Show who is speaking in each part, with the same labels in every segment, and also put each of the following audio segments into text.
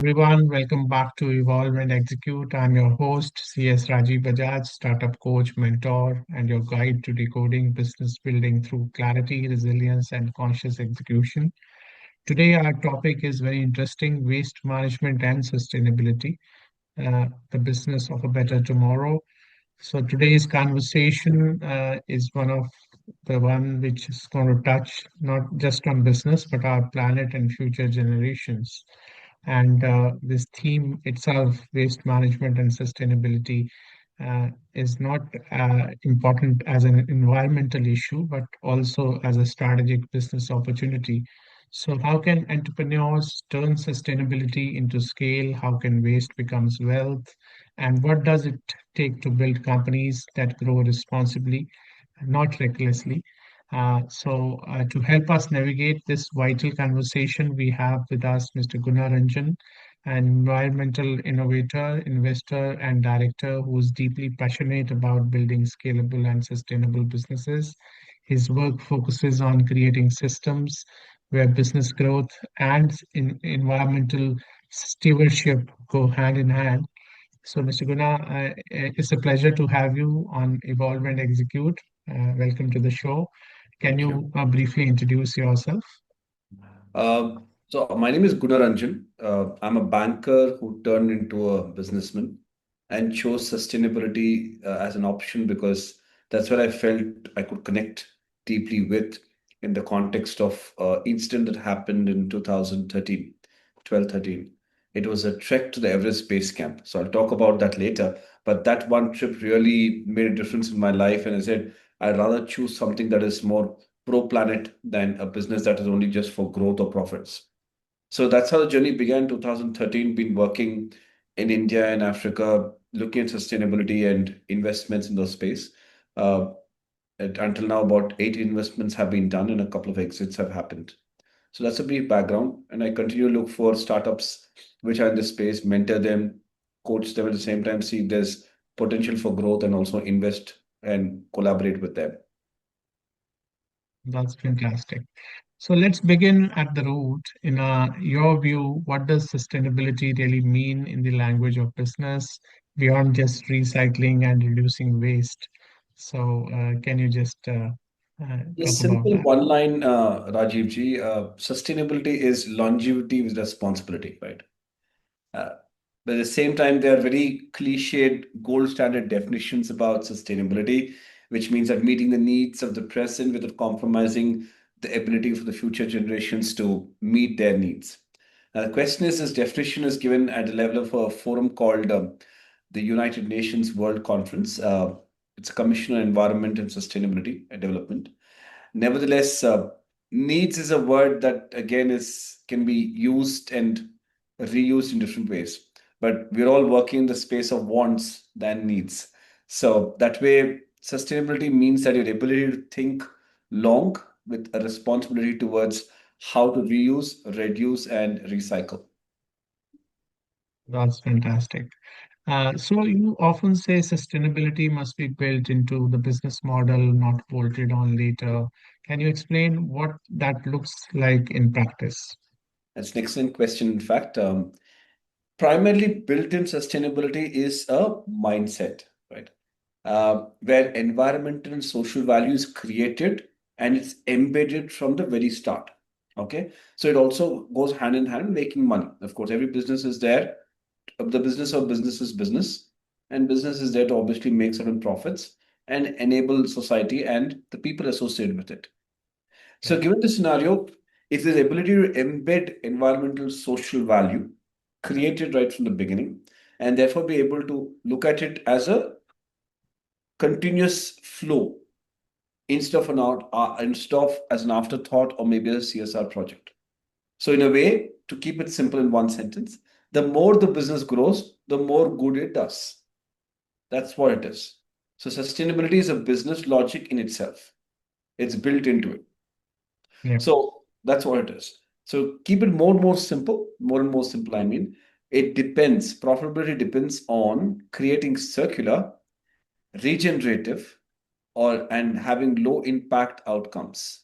Speaker 1: Everyone, welcome back to Evolve and Execute. I'm your host, CS Rajiv Bajaj, startup coach, mentor, and your guide to decoding business building through clarity, resilience, and conscious execution. Today, our topic is very interesting: waste management and sustainability, the business of a better tomorrow. So today's conversation is one which is going to touch not just on business, but our planet and future generations. And this theme itself, waste management and sustainability, is not important as an environmental issue, but also as a strategic business opportunity. So, how can entrepreneurs turn sustainability into scale? How can waste becomes wealth? And what does it take to build companies that grow responsibly, not recklessly? To help us navigate this vital conversation, we have with us Mr. Guna Ranjan, an environmental innovator, investor, and director who is deeply passionate about building scalable and sustainable businesses. His work focuses on creating systems where business growth and environmental stewardship go hand in hand. So, Mr. Guna, it's a pleasure to have you on Evolve and Execute. Welcome to the show. Can
Speaker 2: Thank you.
Speaker 1: you briefly introduce yourself?
Speaker 2: So my name is Guna Ranjan. I'm a banker who turned into a businessman and chose sustainability as an option because that's what I felt I could connect deeply with in the context of incident that happened in 2013, 12, 13. It was a trek to the Everest Base Camp. So I'll talk about that later. But that one trip really made a difference in my life. And I said, I'd rather choose something that is more pro-planet than a business that is only just for growth or profits. So that's how the journey began. 2013, been working in India and Africa, looking at sustainability and investments in those space. Uh, until now, about 8 investments have been done and a couple of exits have happened. So that's a brief background. And I continue to look for startups which are in this space, mentor them, coach them at the same time, see if there's potential for growth and also invest and collaborate with them.
Speaker 1: That's fantastic. So let's begin at the root. In your view, what does sustainability really mean in the language of business beyond just recycling and reducing waste? So can you just
Speaker 2: The
Speaker 1: talk about
Speaker 2: simple
Speaker 1: that?
Speaker 2: one line, Rajiv ji, sustainability is longevity with responsibility, right? Uh, but at the same time, there are very cliched gold standard definitions about sustainability, which means that meeting the needs of the present without compromising the ability for the future generations to meet their needs. Now, the question is, this definition is given at the level of a forum called the United Nations World Conference. It's a Commission on Environment and Sustainability and Development. Nevertheless, needs is a word that again is can be used and reused in different ways. But we're all working in the space of wants than needs. So that way, sustainability means that your ability to think long with a responsibility towards how to reuse, reduce, and recycle.
Speaker 1: That's fantastic. So you often say sustainability must be built into the business model, not bolted on later. Can you explain what that looks like in practice?
Speaker 2: That's an excellent question. In fact, primarily built-in sustainability is a mindset, right? Where environmental and social value is created and it's embedded from the very start. Okay, so it also goes hand in hand making money. Of course, every business is there. The business of business is business, and business is there to obviously make certain profits and enable society and the people associated with it.
Speaker 1: Yeah.
Speaker 2: So, given the scenario, if there's ability to embed environmental social value created right from the beginning, and therefore be able to look at it as a continuous flow instead of as an afterthought or maybe a CSR project. So, in a way, to keep it simple in one sentence, the more the business grows, the more good it does. That's what it is. So, sustainability is a business logic in itself. It's built into it.
Speaker 1: Yeah.
Speaker 2: So that's what it is. So keep it more and more simple, more and more simple. I mean, it depends, profitability depends on creating circular, regenerative, or and having low impact outcomes.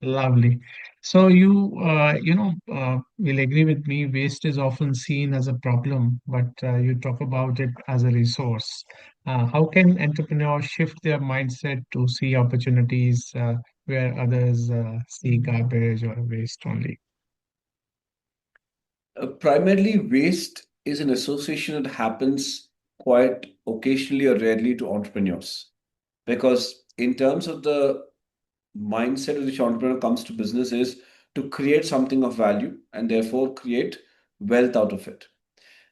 Speaker 1: Lovely. So you will agree with me. Waste is often seen as a problem, but you talk about it as a resource. How can entrepreneurs shift their mindset to see opportunities where others see garbage or waste only?
Speaker 2: Primarily, waste is an association that happens quite occasionally or rarely to entrepreneurs. Because in terms of the mindset of which entrepreneur comes to business is to create something of value and therefore create wealth out of it.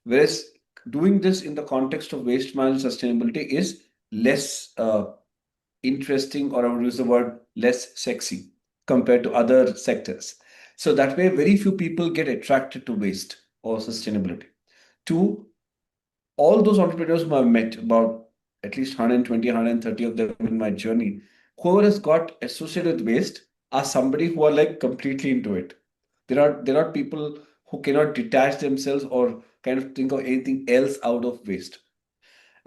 Speaker 2: Whereas doing this in the context of waste management sustainability is less interesting, or I would use the word less sexy compared to other sectors. So that way, very few people get attracted to waste or sustainability. Two, all those entrepreneurs whom I've met, about at least 120, 130 of them in my journey, whoever has got associated with waste are somebody who are like completely into it. They're not people who cannot detach themselves or kind of think of anything else out of waste.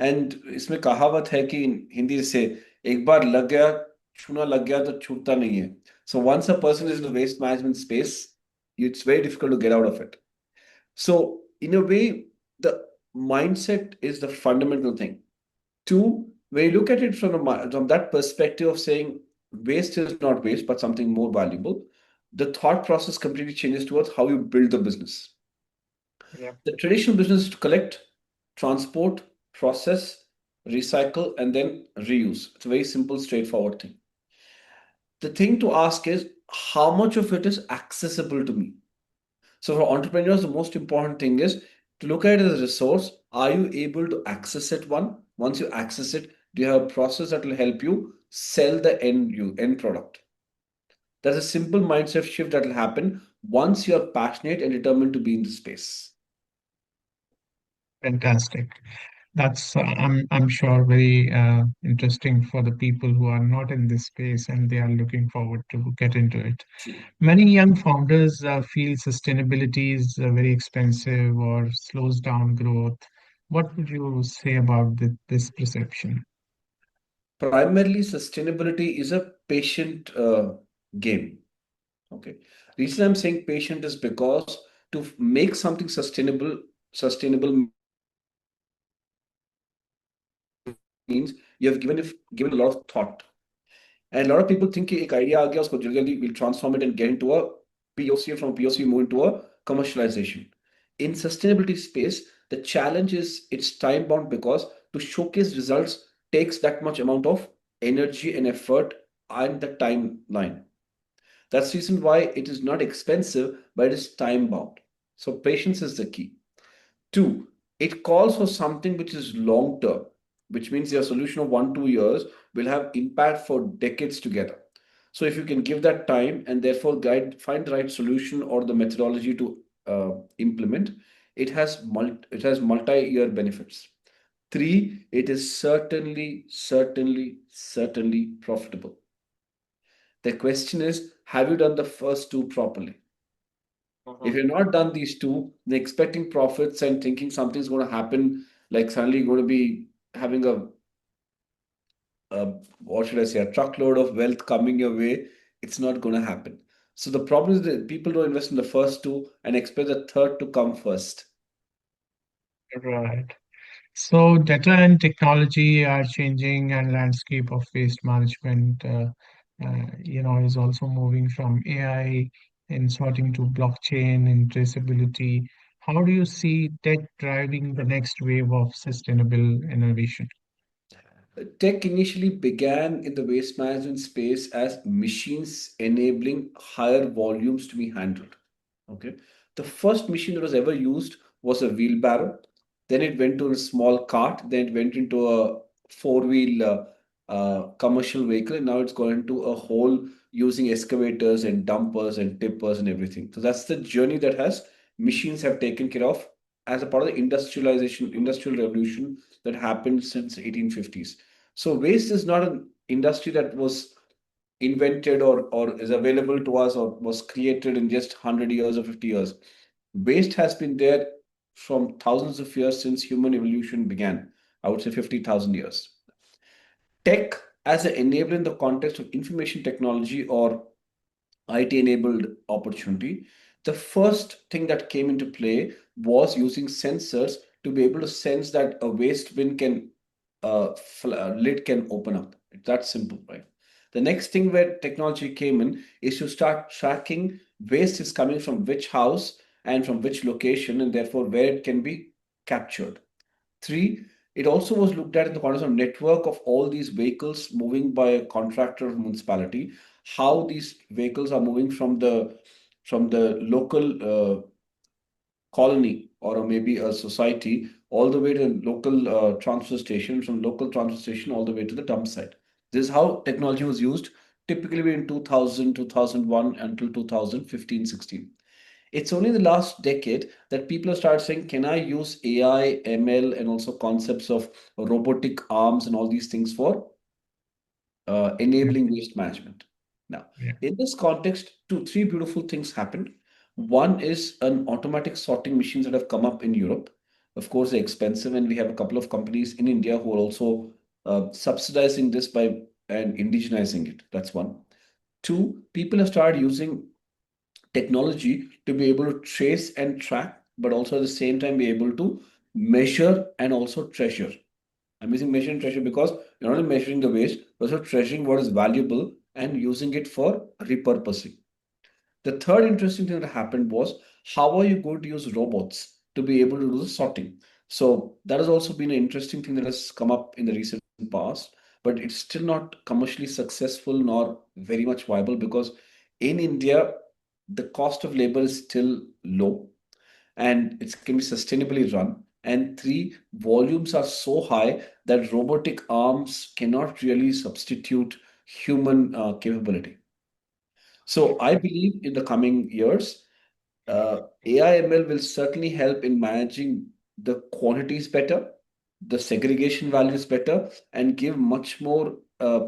Speaker 2: And इसमें कहावत है कि हिंदी से एक बार लग गया छूना लग गया तो छूटता नहीं है. So once a person is in the waste management space, it's very difficult to get out of it. So in a way, the mindset is the fundamental thing. Two, when you look at it from that perspective of saying waste is not waste but something more valuable, the thought process completely changes towards how you build the business.
Speaker 1: Yeah,
Speaker 2: The traditional business is to collect, transport, process, recycle, and then reuse. It's a very simple, straightforward thing. The thing to ask is how much of it is accessible to me? So, for entrepreneurs, the most important thing is to look at it as a resource. Are you able to access it? Once you access it, do you have a process that will help you sell the end product? There's a simple mindset shift that will happen once you're passionate and determined to be in the space.
Speaker 1: fantastic. That's I'm sure very interesting for the people who are not in this space and they are looking forward to get into it.
Speaker 2: True.
Speaker 1: Many young founders feel sustainability is very expensive or slows down growth. What would you say about this perception?
Speaker 2: Primarily, sustainability is a patient game. Okay. Reason I'm saying patient is because to make something sustainable means you have given a lot of thought. And a lot of people think कि एक idea आ गया उसको जल्दी जल्दी we'll transform it and get into a POC, from POC move into a commercialization. In sustainability space, the challenge is it's time bound because to showcase results takes that much amount of energy and effort and the timeline. That's the reason why it is not expensive, but it is time bound. So patience is the key. Two, it calls for something which is long term, which means your solution of 1, 2 years will have impact for decades together. So if you can give that time and therefore find the right solution or the methodology to implement, it has multi-year benefits. Three, it is certainly profitable. The question is, have you done the first two properly? If
Speaker 1: Mhm.
Speaker 2: you've not done these two, then expecting profits and thinking something's going to happen, like suddenly going to be having a what should I say, a truckload of wealth coming your way, it's not going to happen. So the problem is that people don't invest in the first two and expect the third to come first.
Speaker 1: Right. So data and technology are changing, and landscape of waste management, is also moving from AI in sorting to blockchain and traceability. How do you see tech driving the next wave of sustainable innovation?
Speaker 2: Tech initially began in the waste management space as machines enabling higher volumes to be handled. Okay. The first machine that was ever used was a wheelbarrow. Then it went to a small cart. Then it went into a four-wheel commercial vehicle. And now it's gone into a whole using excavators and dumpers and tippers and everything. So that's the journey that has machines have taken care of as a part of the industrial revolution that happened since 1850s. So waste is not an industry that was invented or is available to us or was created in just 100 years or 50 years. Waste has been there from thousands of years since human evolution began. I would say 50,000 years. Tech as an enabler in the context of information technology or IT enabled opportunity, the first thing that came into play was using sensors to be able to sense that a waste bin can lid can open up. It's that simple, right? The next thing where technology came in is to start tracking waste is coming from which house and from which location, and therefore where it can be captured. Three, it also was looked at in the context of network of all these vehicles moving by a contractor of municipality, how these vehicles are moving from the local colony or maybe a society all the way to a local transfer station, from local transfer station all the way to the dump site. This is how technology was used typically in 2000, 2001 until 2015, 16. It's only in the last decade that people have started saying, can I use AI, ML, and also concepts of robotic arms and all these things for
Speaker 1: Yeah.
Speaker 2: enabling waste management. Now,
Speaker 1: Yeah.
Speaker 2: in this context, two, three beautiful things happened. One is an automatic sorting machines that have come up in Europe. Of course, they're expensive, and we have a couple of companies in India who are also subsidizing this by and indigenizing it. That's one. Two, people have started using technology to be able to trace and track, but also at the same time be able to measure and also treasure. I'm using measure and treasure because you're not only measuring the waste, but also treasuring what is valuable and using it for repurposing. The third interesting thing that happened was how are you going to use robots to be able to do the sorting? So that has also been an interesting thing that has come up in the recent past, but it's still not commercially successful nor very much viable because in India, the cost of labor is still low and it can be sustainably run. And three, volumes are so high that robotic arms cannot really substitute human capability. So I believe in the coming years, AI ML will certainly help in managing the quantities better, the segregation values better, and give much more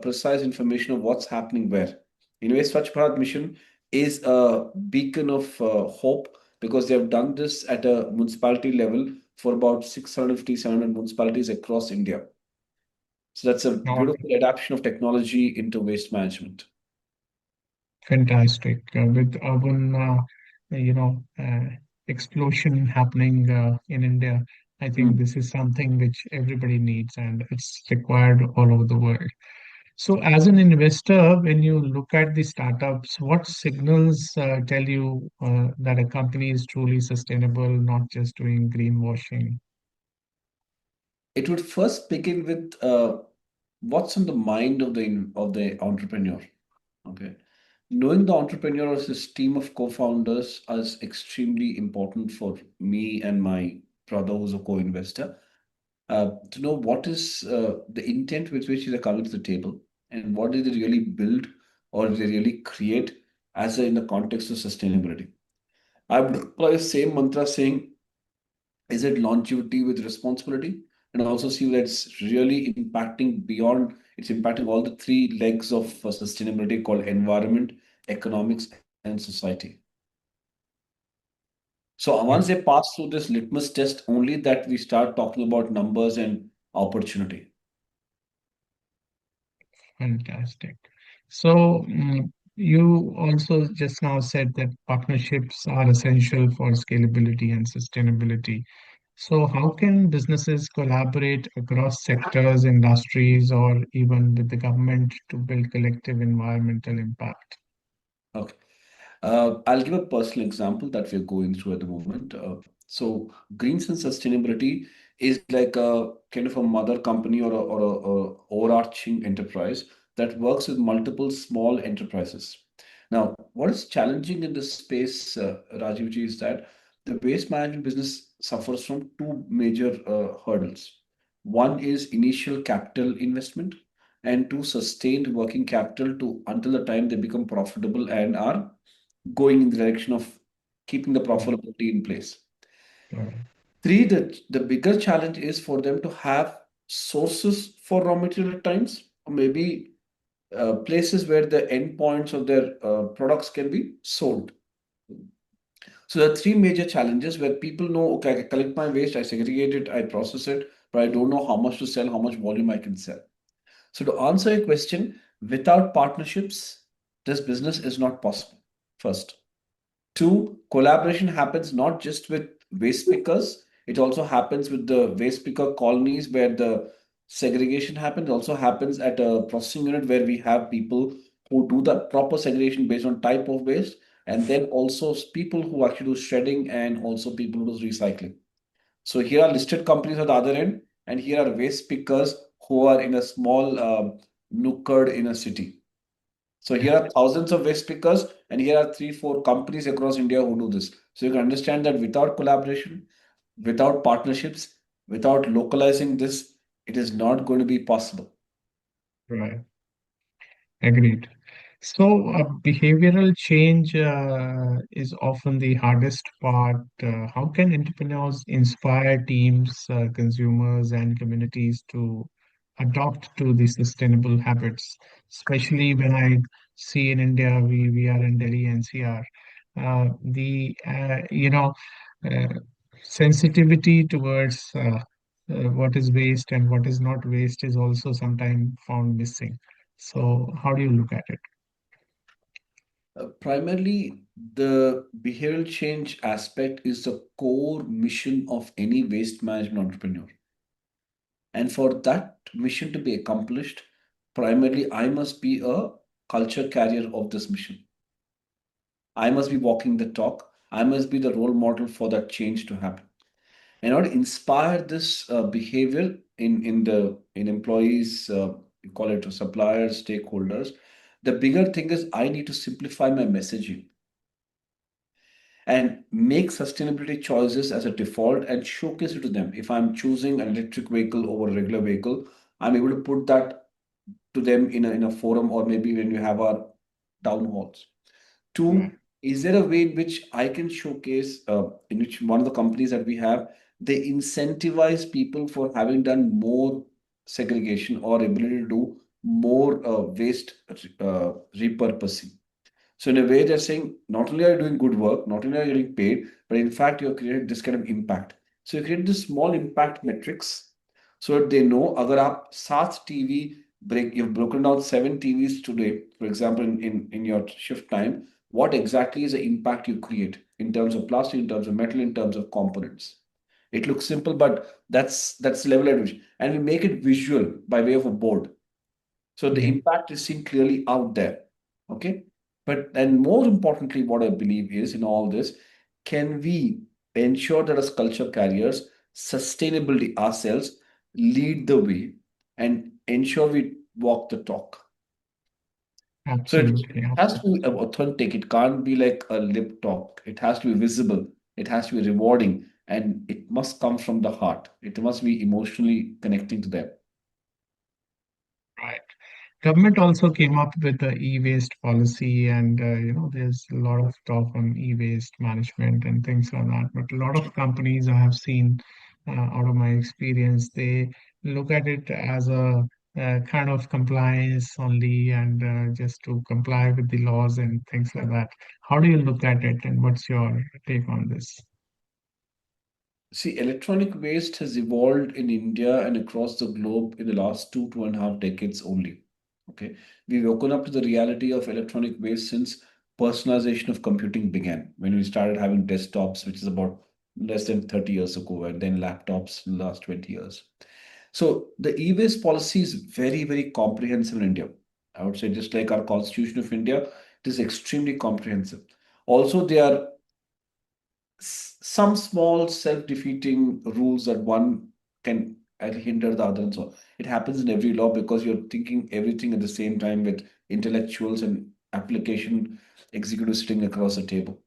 Speaker 2: precise information of what's happening where. In a way, Swachh Bharat mission is a beacon of hope because they have done this at a municipality level for about 650, 700 municipalities across India. So that's a
Speaker 1: All
Speaker 2: beautiful adaptation of technology into waste management.
Speaker 1: fantastic. With urban, explosion happening in India, I think
Speaker 2: Hmm.
Speaker 1: this is something which everybody needs and it's required all over the world. So, as an investor, when you look at the startups, what signals tell you that a company is truly sustainable, not just doing greenwashing?
Speaker 2: It would first begin with what's on the mind of the entrepreneur. Okay, knowing the entrepreneur or his team of co-founders is extremely important for me and my brother, who's a co-investor, to know what is the intent with which they're coming to the table and what did they really build or did they really create as in the context of sustainability. I would apply the same mantra saying is it longevity with responsibility and also see that it's really impacting beyond it's impacting all the three legs of sustainability called environment, economics, and society. So once
Speaker 1: Yeah,
Speaker 2: they pass through this litmus test only that we start talking about numbers and opportunity.
Speaker 1: fantastic. So, you also just now said that partnerships are essential for scalability and sustainability. So, how can businesses collaborate across sectors, industries, or even with the government to build collective environmental impact?
Speaker 2: Okay. I'll give a personal example that we're going through at the moment. So, Greens and Sustainability is like a kind of a mother company or overarching enterprise that works with multiple small enterprises. Now, what is challenging in this space, Rajivji, is that the waste management business suffers from two major hurdles. One is initial capital investment, and two, sustained working capital to until the time they become profitable and are going in the direction of keeping the
Speaker 1: Yeah,
Speaker 2: profitability in place.
Speaker 1: correct.
Speaker 2: Three, the bigger challenge is for them to have sources for raw material at times, or maybe places where the endpoints of their products can be sold. So there are three major challenges where people know, okay, I collect my waste, I segregate it, I process it, but I don't know how much to sell, how much volume I can sell. So to answer your question, without partnerships, this business is not possible. first. Two, collaboration happens not just with waste pickers, it also happens with the waste picker colonies where the segregation happens. It also happens at a processing unit where we have people who do the proper segregation based on type of waste, and then also people who actually do shredding and also people who do recycling. So here are listed companies at the other end, and here are waste pickers who are in a small nookered in a city. So
Speaker 1: Yeah,
Speaker 2: here are thousands of waste pickers, and here are three, four companies across India who do this. So you can understand that without collaboration, without partnerships, without localizing this, it is not going to be possible.
Speaker 1: right. Agreed. So, behavioral change is often the hardest part. How can entrepreneurs inspire teams, consumers, and communities to adopt to the sustainable habits? Especially when I see in India, we are in Delhi NCR, the uh, sensitivity towards what is waste and what is not waste is also sometimes found missing. So, how do you look at it?
Speaker 2: Primarily, the behavioral change aspect is the core mission of any waste management entrepreneur. And for that mission to be accomplished, primarily, I must be a culture carrier of this mission. I must be walking the talk. I must be the role model for that change to happen. And order to inspire this behavior in employees, you call it suppliers, stakeholders. The bigger thing is I need to simplify my messaging and make sustainability choices as a default and showcase it to them. If I'm choosing an electric vehicle over a regular vehicle, I'm able to put that to them in a forum or maybe when we have our town halls.
Speaker 1: Right.
Speaker 2: Two, is there a way in which I can showcase, in which one of the companies that we have, they incentivize people for having done more segregation or ability to do more waste repurposing. So in a way, they're saying not only are you doing good work, not only are you getting paid, but in fact, you're creating this kind of impact. So you create this small impact metrics so that they know अगर आप 7 TV break, you've broken down 7 TVs today, for example, in your shift time, what exactly is the impact you create in terms of plastic, in terms of metal, in terms of components. It looks simple, but that's the level at which, and we make it visual by way of a board. So the
Speaker 1: Yeah,
Speaker 2: impact is seen clearly out there. Okay. But and more importantly, what I believe is in all this, can we ensure that as culture carriers, sustainability ourselves lead the way and ensure we walk the talk. So it
Speaker 1: absolutely,
Speaker 2: has to
Speaker 1: absolutely.
Speaker 2: be authentic. It can't be like a lip talk. It has to be visible. It has to be rewarding. And it must come from the heart. It must be emotionally connecting to them.
Speaker 1: Right. Government also came up with the e-waste policy, and there's a lot of talk on e-waste management and things like that. But a lot of companies I have seen, out of my experience, they look at it as a, kind of compliance only, and just to comply with the laws and things like that. How do you look at it, and what's your take on this?
Speaker 2: See, electronic waste has evolved in India and across the globe in the last 2.5 decades only. Okay. We've woken up to the reality of electronic waste since personalization of computing began, when we started having desktops, which is about less than 30 years ago, and then laptops in the last 20 years. So the e-waste policy is very, very comprehensive in India. I would say just like our Constitution of India, it is extremely comprehensive. Also, they are some small self-defeating rules that one can hinder the other and so on. It happens in every law because you're thinking everything at the same time with intellectuals and application executives sitting across the table.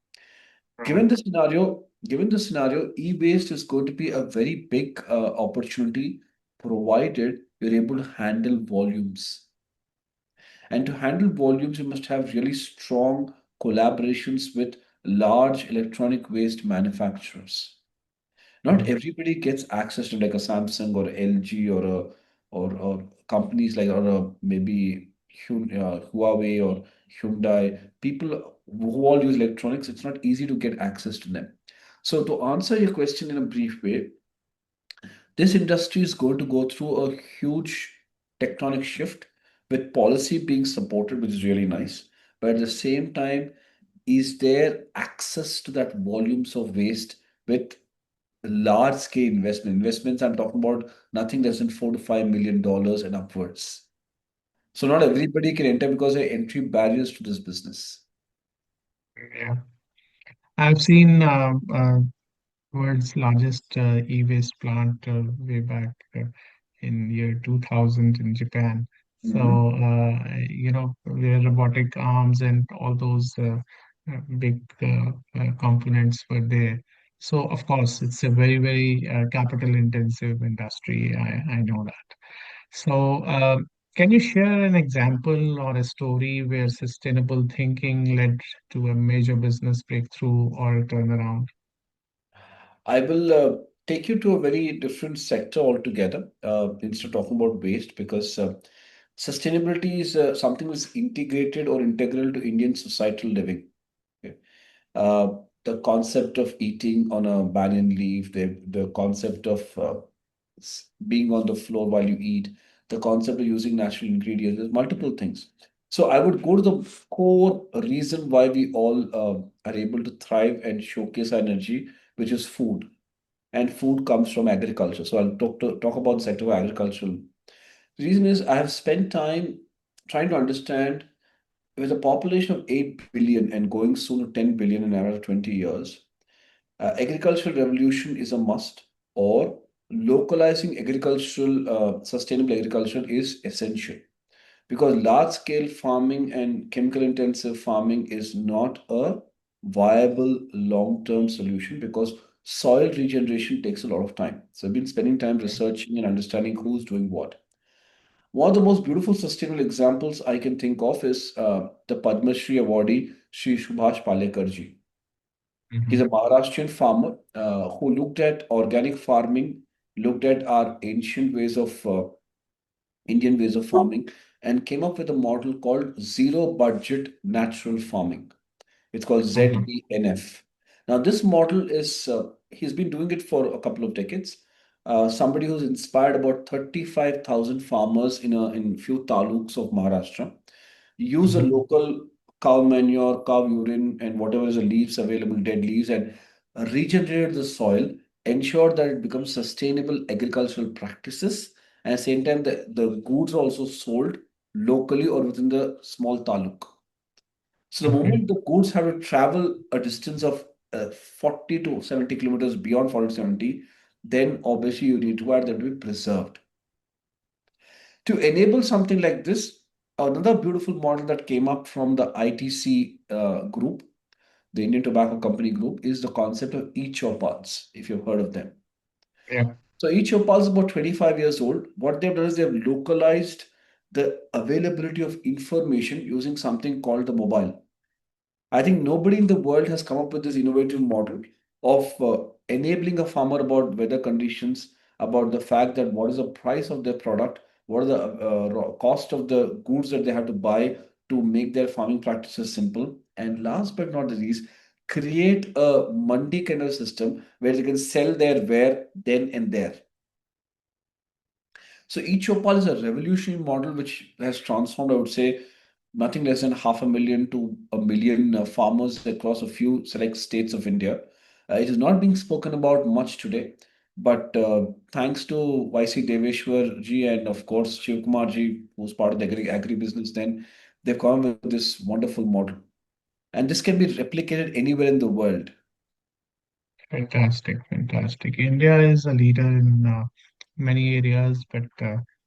Speaker 1: Right.
Speaker 2: Given the scenario, e-waste is going to be a very big opportunity provided you're able to handle volumes. And to handle volumes, you must have really strong collaborations with large electronic waste manufacturers. Not
Speaker 1: Right.
Speaker 2: everybody gets access to like a Samsung or LG or companies like or maybe Huawei or Hyundai. People who all use electronics, it's not easy to get access to them. So to answer your question in a brief way, this industry is going to go through a huge tectonic shift with policy being supported, which is really nice. But at the same time, is there access to that volumes of waste with large scale investments? I'm talking about nothing less than $4 to $5 million and upwards. So not everybody can enter because there are entry barriers to this business.
Speaker 1: Yeah. I've seen world's largest e-waste plant way back in year 2000 in Japan.
Speaker 2: Mhm.
Speaker 1: So, where robotic arms and all those big components were there. So, of course, it's a very, very capital intensive industry. I know that. So, can you share an example or a story where sustainable thinking led to a major business breakthrough or a turnaround?
Speaker 2: I will take you to a very different sector altogether instead of talking about waste because sustainability is something that's integrated or integral to Indian societal living. Okay? Uh, the concept of eating on a banyan leaf, the concept of being on the floor while you eat, the concept of using natural ingredients, there's multiple things. So I would go to the core reason why we all are able to thrive and showcase our energy, which is food. And food comes from agriculture. So I'll talk about the sector of agricultural. The reason is I have spent time trying to understand with a population of 8 billion and going soon to 10 billion in another 20 years, agricultural revolution is a must, or localizing sustainable agriculture is essential because large scale farming and chemical intensive farming is not a viable long term solution because soil regeneration takes a lot of time. So I've been spending time researching and understanding who's doing what. One of the most beautiful sustainable examples I can think of is the Padma Shri awardee Shri Subhash Palekarji. He's a
Speaker 1: Mhm.
Speaker 2: Maharashtrian farmer who looked at organic farming, looked at our ancient ways of Indian ways of farming, and came up with a model called zero budget natural farming. It's called
Speaker 1: Mhm.
Speaker 2: ZBNF. Now, this model is, he's been doing it for a couple of decades. Somebody who's inspired about 35,000 farmers in few taluks of Maharashtra. Use a
Speaker 1: Mhm.
Speaker 2: local cow manure, cow urine, and whatever is the leaves available, dead leaves, and regenerate the soil, ensure that it becomes sustainable agricultural practices. And at the same time, the goods are also sold locally or within the small taluk. So the
Speaker 1: Okay.
Speaker 2: moment the goods have to travel a distance of 40 to 70 kilometers beyond 40 to 70, then obviously you require them to be preserved. To enable something like this, another beautiful model that came up from the ITC group, the Indian Tobacco Company group, is the concept of e-chopads, if you've heard of them.
Speaker 1: Yeah.
Speaker 2: So e-chopads is about 25 years old. What they've done is they've localized the availability of information using something called the mobile. I think nobody in the world has come up with this innovative model of enabling a farmer about weather conditions, about the fact that what is the price of their product, what are the cost of the goods that they have to buy to make their farming practices simple, and last but not the least, create a mandi kind of system where they can sell their ware then and there. So each Chopal is a revolutionary model which has transformed, I would say, nothing less than 500,000 to 1 million farmers across a few select states of India. It is not being spoken about much today, but thanks to YC Deveshwar ji and of course Shiv Kumar ji, who's part of the agribusiness, then they've come up with this wonderful model. And this can be replicated anywhere in the world.
Speaker 1: Fantastic. Fantastic. India is a leader in many areas, but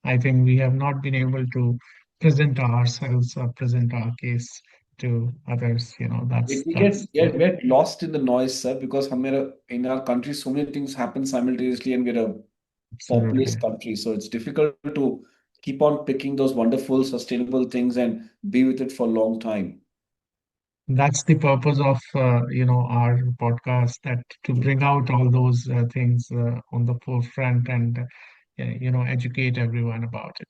Speaker 1: I think we have not been able to present ourselves or present our case to others.
Speaker 2: We
Speaker 1: That's
Speaker 2: get lost in the noise, sir, because in our country so many things happen simultaneously and we're a populous
Speaker 1: absolutely.
Speaker 2: country. So it's difficult to keep on picking those wonderful, sustainable things and be with it for a long time.
Speaker 1: That's the purpose of our podcast, that to bring out all those things on the forefront and educate everyone about it.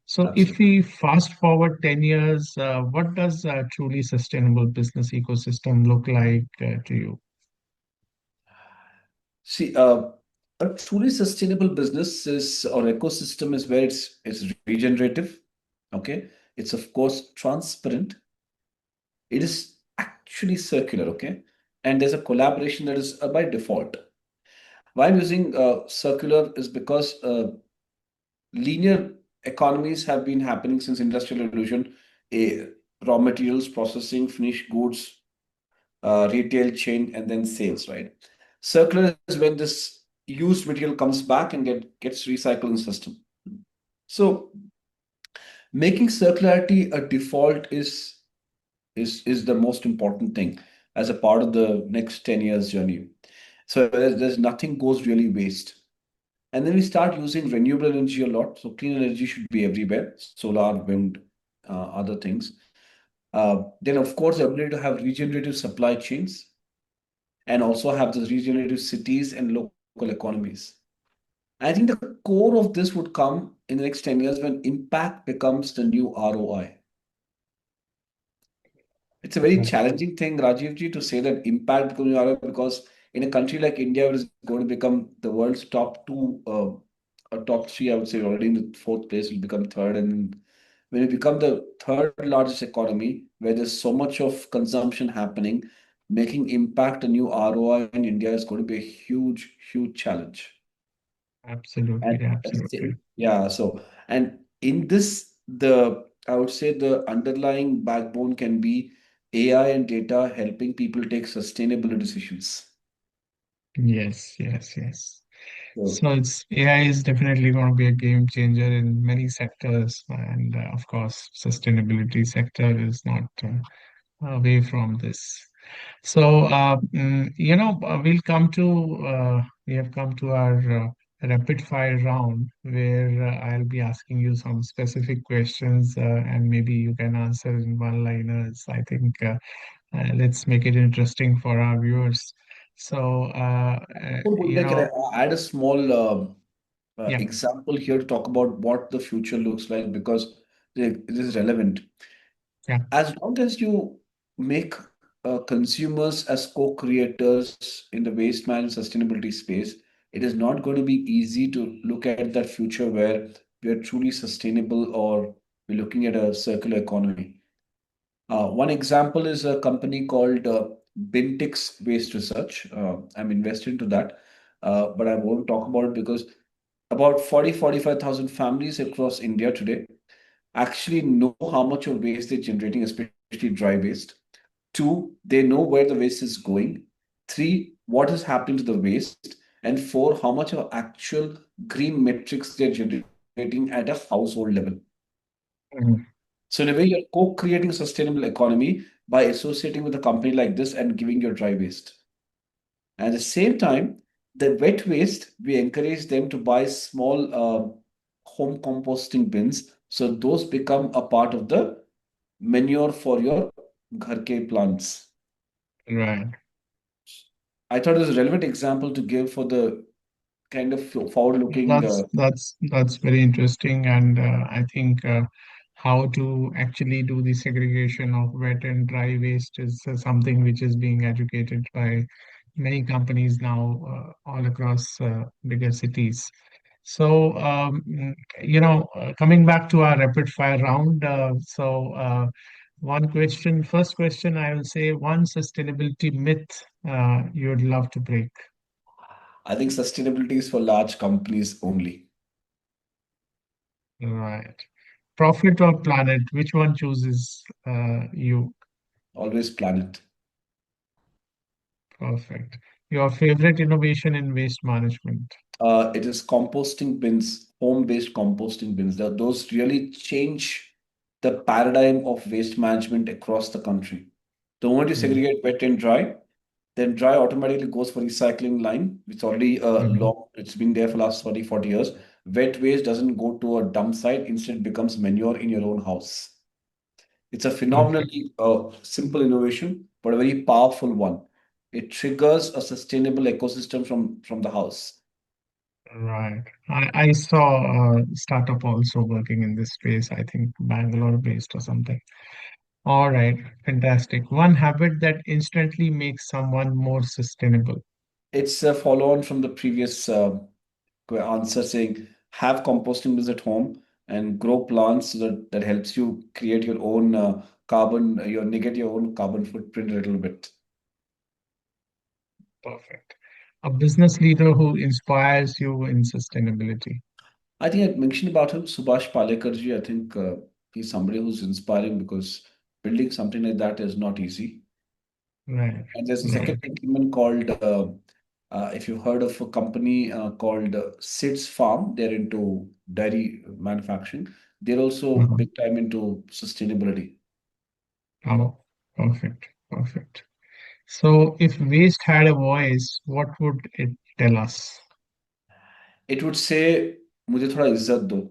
Speaker 1: So if
Speaker 2: Absolutely.
Speaker 1: we fast forward 10 years, what does a truly sustainable business ecosystem look like to you?
Speaker 2: See, a truly sustainable business is or ecosystem is where it's regenerative. Okay, it's of course transparent. It is actually circular, okay? And there's a collaboration that is by default. Why I'm using circular is because linear economies have been happening since industrial revolution. A raw materials processing, finished goods, retail chain, and then sales, right? Circular is when this used material comes back and gets recycled in the system. So making circularity a default is the most important thing as a part of the next 10 years journey. So there's nothing goes really waste. And then we start using renewable energy a lot. So clean energy should be everywhere, solar, wind, other things. Then, of course, the ability to have regenerative supply chains and also have those regenerative cities and local economies. I think the core of this would come in the next 10 years when impact becomes the new ROI. It's a very challenging thing, Rajiv ji, to say that impact becomes new ROI because in a country like India, it is going to become the world's top two, or top three, I would say, already in the fourth place, will become third. And then when it become the third largest economy, where there's so much of consumption happening, making impact a new ROI in India is going to be a huge, huge challenge. And
Speaker 1: Absolutely, absolutely.
Speaker 2: yeah, so and in this, the I would say the underlying backbone can be AI and data helping people take sustainable decisions.
Speaker 1: Yes, yes, yes.
Speaker 2: So
Speaker 1: So it's AI is definitely going to be a game changer in many sectors, and of course, sustainability sector is not away from this. So, we'll come to, we have come to our rapid fire round where I'll be asking you some specific questions and maybe you can answer in one-liners. I think let's make it interesting for our viewers. So,
Speaker 2: before going there, can I add a small
Speaker 1: yeah,
Speaker 2: example here to talk about what the future looks like because it is relevant.
Speaker 1: yeah,
Speaker 2: As long as you make consumers as co-creators in the waste management sustainability space, it is not going to be easy to look at that future where we are truly sustainable or we're looking at a circular economy. One example is a company called Bintix Waste Research. I'm invested into that, but I won't talk about it because about 45,000 families across India today actually know how much of waste they're generating, especially dry waste. Two, they know where the waste is going. Three, what is happening to the waste. And four, how much of actual green metrics they're generating at a household level.
Speaker 1: mhm,
Speaker 2: So in a way, you're co-creating a sustainable economy by associating with a company like this and giving your dry waste. At the same time, the wet waste, we encourage them to buy small home composting bins. So those become a part of the manure for your ghar ke plants.
Speaker 1: right.
Speaker 2: I thought it was a relevant example to give for the kind of forward-looking.
Speaker 1: That's very interesting, and I think how to actually do the segregation of wet and dry waste is something which is being educated by many companies now all across bigger cities. So, coming back to our rapid fire round, one question, first question, I will say one sustainability myth you'd love to break.
Speaker 2: I think sustainability is for large companies only.
Speaker 1: Right. Profit or planet? Which one chooses you?
Speaker 2: Always planet.
Speaker 1: Perfect. Your favorite innovation in waste management?
Speaker 2: It is composting bins, home-based composting bins. Those really change the paradigm of waste management across the country. The moment you
Speaker 1: Mm,
Speaker 2: segregate wet and dry, then dry automatically goes for recycling line. It's already
Speaker 1: mhm.
Speaker 2: it's been there for last 30, 40 years. Wet waste doesn't go to a dump site, instead it becomes manure in your own house. It's a
Speaker 1: Perfect.
Speaker 2: phenomenally simple innovation, but a very powerful one. It triggers a sustainable ecosystem from the house.
Speaker 1: Right. I saw a startup also working in this space, I think Bangalore based or something. All right. Fantastic. One habit that instantly makes someone more sustainable.
Speaker 2: It's a follow on from the previous answer saying have composting bins at home and grow plants that helps you create your own your negate your own carbon footprint a little bit.
Speaker 1: Perfect. A business leader who inspires you in sustainability.
Speaker 2: I think I mentioned about him, Subhash Palekarji. I think he's somebody who's inspiring because building something like that is not easy.
Speaker 1: Right,
Speaker 2: And there's a second
Speaker 1: right.
Speaker 2: gentleman called, if you've heard of a company called Sid's Farm, they're into dairy manufacturing. They're also
Speaker 1: Uh-huh.
Speaker 2: big time into sustainability.
Speaker 1: Oh, perfect, perfect. So, if waste had a voice, what would it tell us?
Speaker 2: It would say, मुझे थोड़ा इज्जत दो.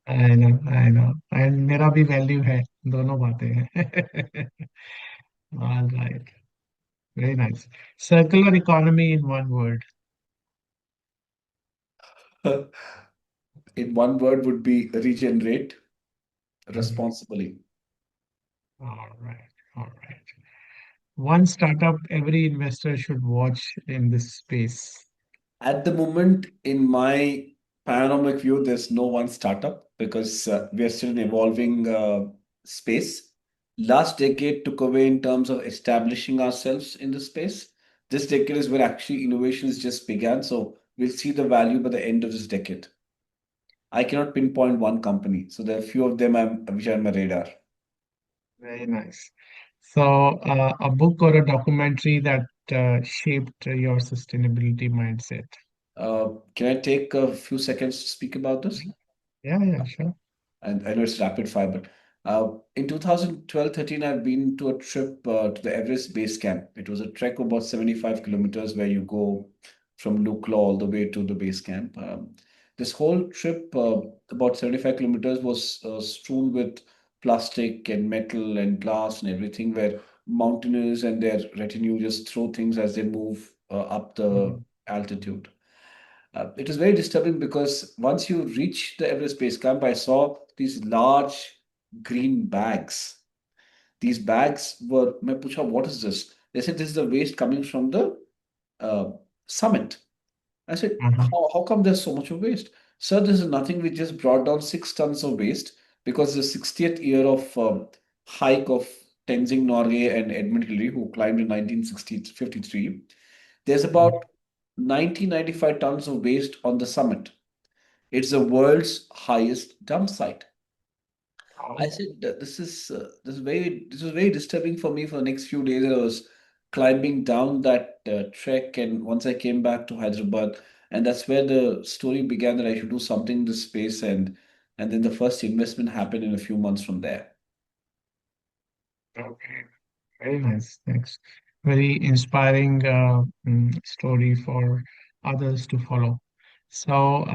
Speaker 1: I know, and मेरा भी value है, दोनों बातें हैं. All right, very nice. Circular economy in one word.
Speaker 2: In one word would be regenerate
Speaker 1: Mhm.
Speaker 2: responsibly.
Speaker 1: All right, all right. One startup every investor should watch in this space.
Speaker 2: At the moment, in my panoramic view, there's no one startup because we are still in evolving space. Last decade took away in terms of establishing ourselves in the space. This decade is where actually innovations just began. So we'll see the value by the end of this decade. I cannot pinpoint one company. So there are a few of them which are on my radar.
Speaker 1: Very nice. So, a book or a documentary that shaped your sustainability mindset.
Speaker 2: Can I take a few seconds to speak about this?
Speaker 1: Yeah, yeah, sure.
Speaker 2: And I know it's rapid fire, but in 2012-13, I've been to a trip to the Everest Base Camp. It was a trek of about 75 kilometers where you go from Lukla all the way to the base camp. This whole trip, about 75 kilometers, was strewn with plastic and metal and glass and everything, where mountaineers and their retinue just throw things as they move up the
Speaker 1: Mhm,
Speaker 2: altitude. It was very disturbing because once you reach the Everest Base Camp, I saw these large green bags. These bags were, मैं पूछा, what is this? They said this is the waste coming from the uh, summit. I said,
Speaker 1: uh-huh,
Speaker 2: how come there's so much of waste? Sir, this is nothing. We just brought down 6 tons of waste because the 60th year of hike of Tenzing Norgay and Edmund Hillary, who climbed in 1953. There's about 95 tons of waste on the summit. It's the world's highest dump site. I
Speaker 1: oh,
Speaker 2: said that this was very disturbing for me for the next few days. I was climbing down that trek, and once I came back to Hyderabad, and that's where the story began that I should do something in this space, and then the first investment happened in a few months from there.
Speaker 1: okay. Very nice. Thanks. Very inspiring story for others to follow. So,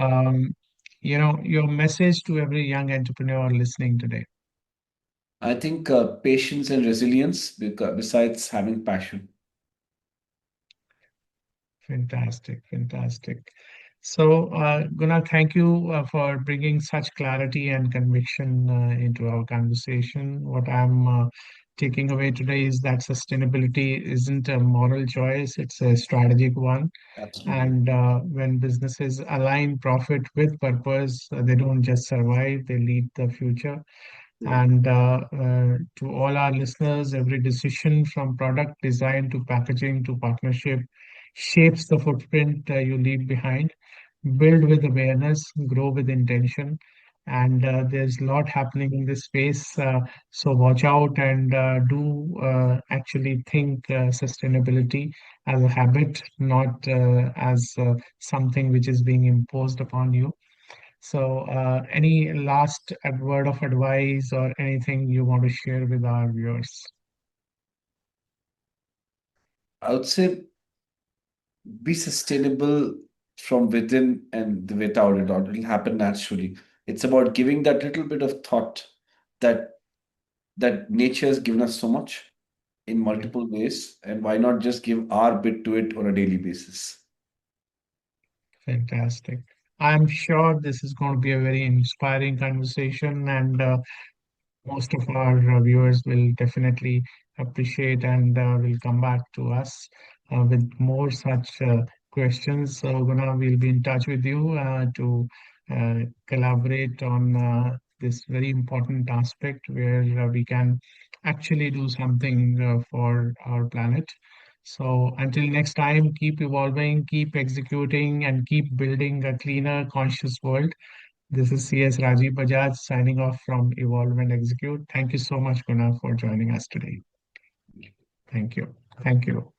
Speaker 1: your message to every young entrepreneur listening today.
Speaker 2: I think patience and resilience, because besides having passion.
Speaker 1: Fantastic, fantastic. So, Guna, thank you for bringing such clarity and conviction into our conversation. What I'm taking away today is that sustainability isn't a moral choice, it's a strategic one.
Speaker 2: Absolutely.
Speaker 1: And when businesses align profit with purpose, they don't just survive, they lead the future. And to all our listeners, every decision from product design to packaging to partnership shapes the footprint you leave behind. Build with awareness, grow with intention. And there's a lot happening in this space. So watch out and do actually think sustainability as a habit, not as something which is being imposed upon you. So, any last word of advice or anything you want to share with our viewers?
Speaker 2: I would say be sustainable from within and without it, or it'll happen naturally. It's about giving that little bit of thought that nature has given us so much in
Speaker 1: Yeah,
Speaker 2: multiple ways, and why not just give our bit to it on a daily basis?
Speaker 1: fantastic. I'm sure this is going to be a very inspiring conversation, and most of our viewers will definitely appreciate and will come back to us with more such questions. So, Guna, we'll be in touch with you to collaborate on this very important aspect where we can actually do something for our planet. So until next time, keep evolving, keep executing, and keep building a cleaner, conscious world. This is CS Rajiv Bajaj signing off from Evolve and Execute. Thank you so much, Guna, for joining us today. Thank you. Thank you.